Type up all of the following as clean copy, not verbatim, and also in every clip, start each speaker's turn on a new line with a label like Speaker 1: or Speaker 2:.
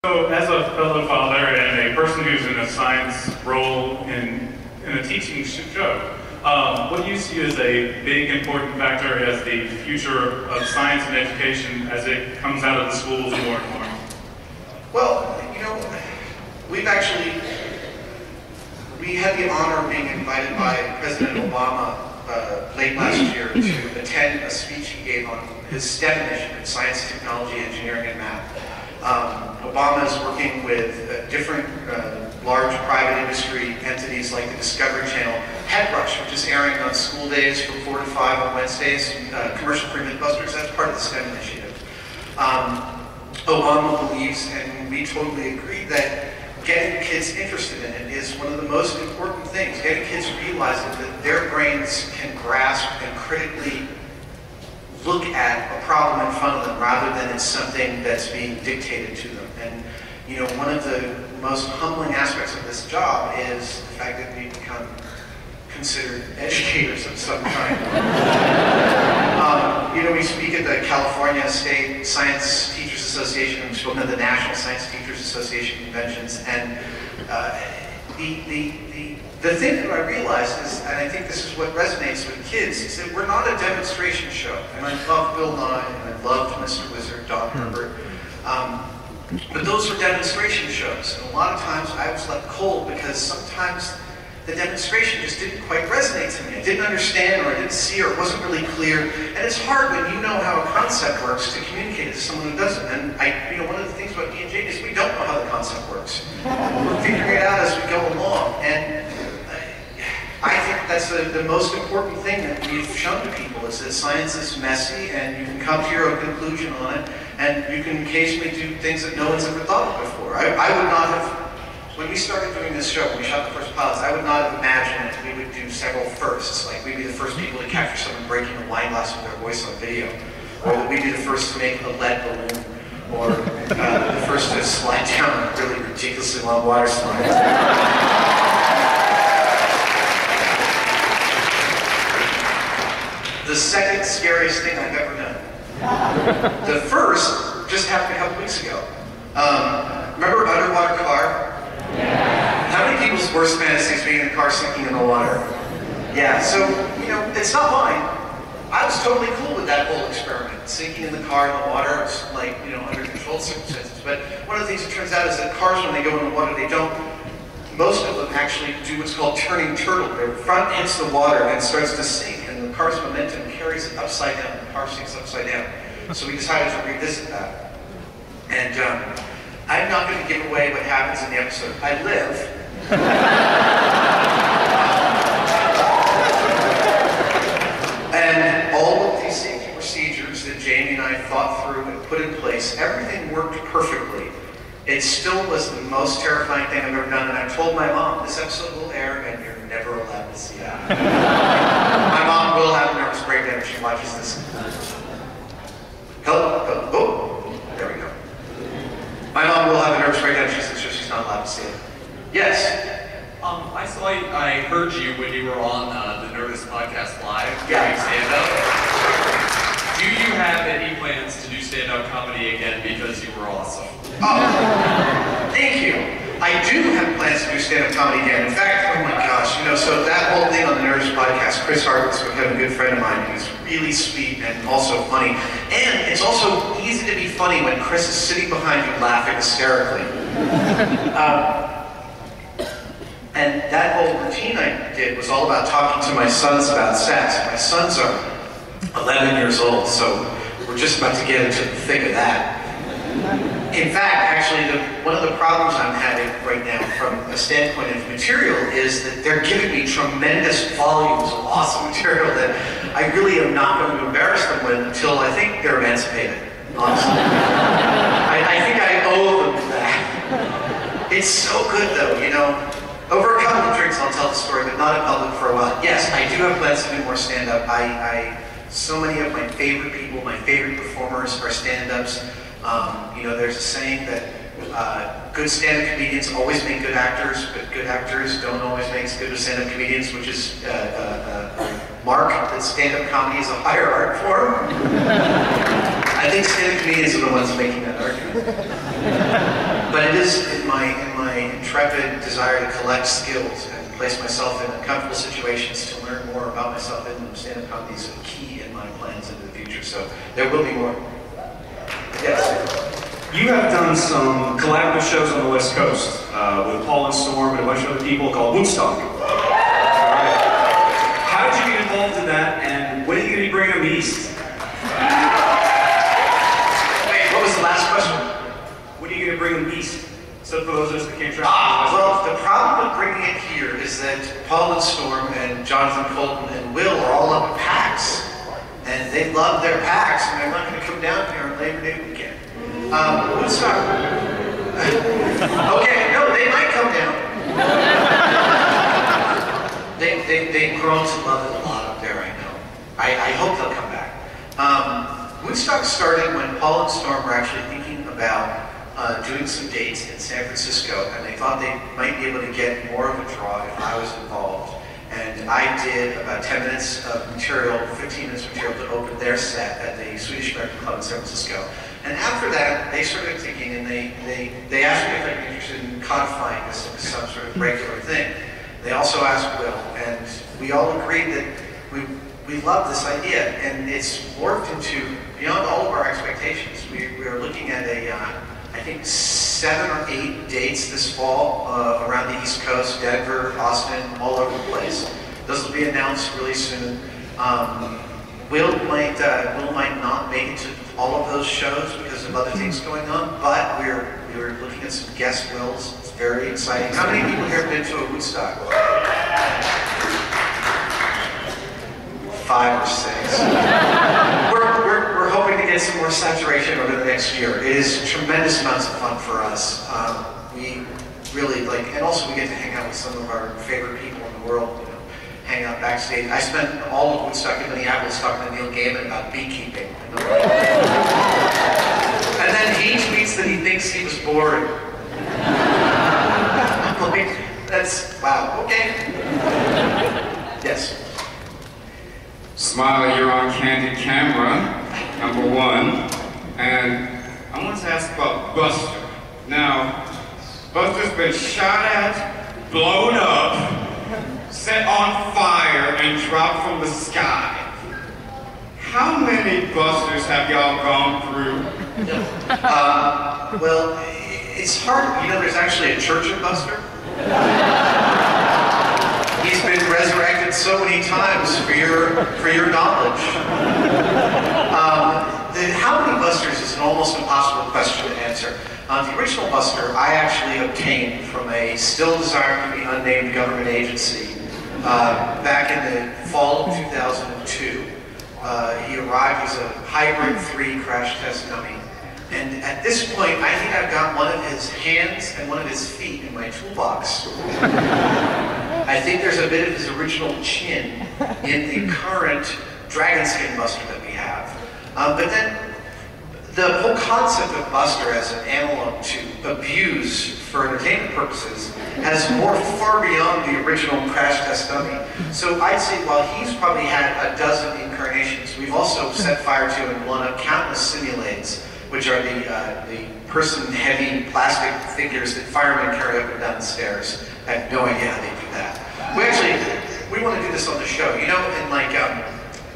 Speaker 1: So, as a fellow father and a person who's in a science role in a teaching show, what do you see as a big important factor as the future of science and education as it comes out of the schools more and more?
Speaker 2: Well, you know, we had the honor of being invited by President Obama late last year to attend a speech he gave on his STEM initiative, science, technology, engineering, and math. Obama is working with different large private industry entities like the Discovery Channel, Headrush, which is airing on school days from 4 to 5 on Wednesdays, commercial-free Mythbusters. That's part of the STEM initiative. Obama believes, and we totally agree, that getting kids interested in it is one of the most important things. Getting kids realizing that their brains can grasp and critically look at a problem in front of them rather than it's something that's being dictated to them. And you know, one of the most humbling aspects of this job is the fact that we become considered educators of some kind. You know, we speak at the California State Science Teachers Association, we've spoken at the National Science Teachers Association conventions, and the thing that I realized is, and I think this is what resonates with kids, is that we're not a demonstration show. And I love Bill Nye, and I loved Mr. Wizard, Don Herbert, but those were demonstration shows. And a lot of times I was left cold because sometimes the demonstration just didn't quite resonate to me. I didn't understand, or I didn't see, or it wasn't really clear. And it's hard when you know how a concept works to communicate it to someone who doesn't. And you know, one of the things about me and Jane is we don't know how the concept works. We're figuring it out as we go along. And I think that's the most important thing that we've shown to people is that science is messy, and you can come to your own conclusion on it, and you can occasionally do things that no one's ever thought of before. I would not have. When we started doing this show, when we shot the first pilots, I would not have imagined that we would do several firsts. Like we'd be the first people to capture someone breaking a wine glass with their voice on video, or that we'd be the first to make a lead balloon, or the first to slide down a really ridiculously long water slide. The second scariest thing I've ever done. The first just happened a couple weeks ago. Remember Underwater Car? Yeah. How many people's worst fantasy is being in a car sinking in the water? Yeah, so, you know, it's not mine. I was totally cool with that whole experiment. Sinking in the car in the water, it's like, you know, under controlled circumstances. But one of the things that turns out is that cars, when they go in the water, they don't, most of them actually do what's called turning turtle. Their front hits the water and starts to sink, and the car's momentum carries it upside down. The car sinks upside down. So we decided to revisit that. And I'm not going to give away what happens in the episode. I live. And all of these safety procedures that Jamie and I thought through and put in place, everything worked perfectly. It still was the most terrifying thing I've ever done, and I told my mom, this episode will air and you're never allowed to see it. My mom will have a nervous breakdown if she watches this. Hello? Oh, there we go. My mom will have a nervous breakdown if she's not allowed to see it. Yes?
Speaker 3: I heard you when you were on the Nerdist podcast live
Speaker 2: doing
Speaker 3: stand-up. Do you have any plans to do stand-up comedy again because you were awesome?
Speaker 2: Oh, thank you. I do have plans to do stand-up comedy again. In fact, oh my gosh, you know, so that whole thing on the Nerdist podcast, Chris Hartlett's kind of a good friend of mine, who's really sweet and also funny. And it's also easy to be funny when Chris is sitting behind you laughing hysterically. And that whole routine I did was all about talking to my sons about sex. My sons are 11 years old, so we're just about to get into the thick of that. In fact, actually, one of the problems I'm having right now from a standpoint of material is that they're giving me tremendous volumes of awesome material that I really am not going to embarrass them with until I think they're emancipated, honestly. I think I owe them that. It's so good though, you know. Over a couple of drinks I'll tell the story, but not in public for a while. Yes, I do have plans to do more stand-up. So many of my favorite people, my favorite performers are stand-ups. You know, there's a saying that good stand-up comedians always make good actors, but good actors don't always make good stand-up comedians, which is mark that stand-up comedy is a higher art form. I think stand-up comedians are the ones making that argument. But it is in my intrepid desire to collect skills and place myself in uncomfortable situations to learn more about myself, and stand-up comedy is key in my plans into the future. So there will be more. Yes.
Speaker 4: You have done some collaborative shows on the West Coast with Paul and Storm and a bunch of other people called Woodstock. Right. How did you get involved in that, and when are you going to bring them east?
Speaker 2: Wait, what was the last question?
Speaker 4: When are you going to bring them east? So for those of us that can't travel.
Speaker 2: Well, the problem with bringing it here is that Paul and Storm and Jonathan Colton and Will are all up at PAX. And they love their PAX, and they're not going to come down here on Labor Day weekend. Woodstock. Okay, no, they might come down. They've grown to love it a lot up there, I know. I hope they'll come back. Woodstock started when Paul and Storm were actually thinking about doing some dates in San Francisco, and they thought they might be able to get more of a draw if I was involved. And I did about 10 minutes of material, 15 minutes of material to open their set at the Swedish American Club in San Francisco. And after that, they started thinking, and they asked me if I'd be interested in codifying this into some sort of regular thing. They also asked Will, and we all agreed that we love this idea, and it's morphed into beyond all of our expectations. We are looking at I think 7 or 8 dates this fall around the East Coast, Denver, Austin, all over the place. Those will be announced really soon. Will might not make it to all of those shows because of other things going on, but we're looking at some guest Wills. It's very exciting. How many people here have been to a Woodstock? 5 or 6. We're hoping to get some more saturation over the next year. It is tremendous amounts of fun for us. We really like, and also we get to hang out with some of our favorite people in the world. You know, hang out backstage. I spent all of Woodstock in Minneapolis talking to Neil Gaiman about beekeeping. And then he tweets that he thinks he was bored. Like, that's wow. Okay. Yes.
Speaker 5: Smiley, you're on candid camera, #1. And I want to ask about Buster. Now, Buster's been shot at, blown up, set on fire, and dropped from the sky. How many Busters have y'all gone through?
Speaker 2: Well, it's hard. You know, there's actually a church of Buster. He's been resurrected so many times for your knowledge. How many Busters is an almost impossible question to answer. The original Buster I actually obtained from a still desired to be unnamed government agency back in the fall of 2002. He arrived as a hybrid 3 crash test dummy. And at this point, I think I've got one of his hands and one of his feet in my toolbox. I think there's a bit of his original chin in the current dragon skin Buster that we have. But then the whole concept of Buster as an analog to abuse for entertainment purposes has morphed far beyond the original crash test dummy. So I'd say while he's probably had a dozen incarnations, we've also set fire to and blown up countless simulades, which are the person-heavy plastic figures that firemen carry up and down the stairs. I have no idea how they do that. We want to do this on the show. You know, in like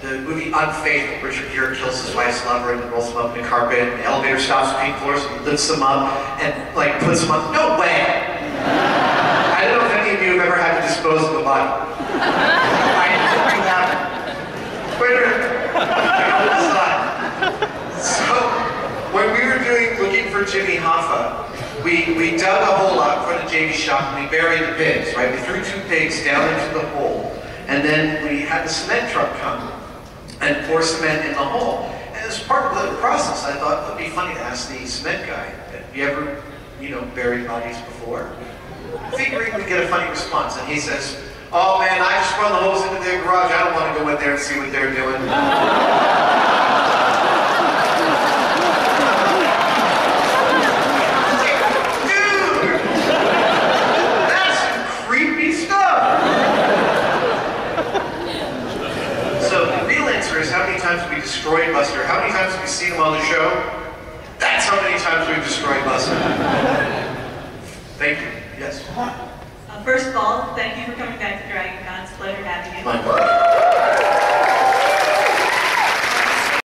Speaker 2: the movie Unfaithful, Richard Gere kills his wife's lover and rolls him up in the carpet, and the elevator stops with pink floors, and he lifts them up and like puts them up. No way! I don't know if any of you have ever had to dispose of a body. I hope you haven't. Wait a minute. So, when we were looking for Jimmy Hoffa, we dug a hole out in front of Jamie's shop and we buried the pigs, right? We threw 2 pigs down into the hole. And then we had the cement truck come and pour cement in the hole. And as part of the process, I thought it would be funny to ask the cement guy, have you ever, buried bodies before? Figuring we'd get a funny response. And he says, oh man, I just run the hose into their garage. I don't want to go in there and see what they're doing. How many times have we destroyed Buster? How many times have we seen him on the show? That's how many times we've destroyed Buster. Yes.
Speaker 6: First of all, thank you for coming back to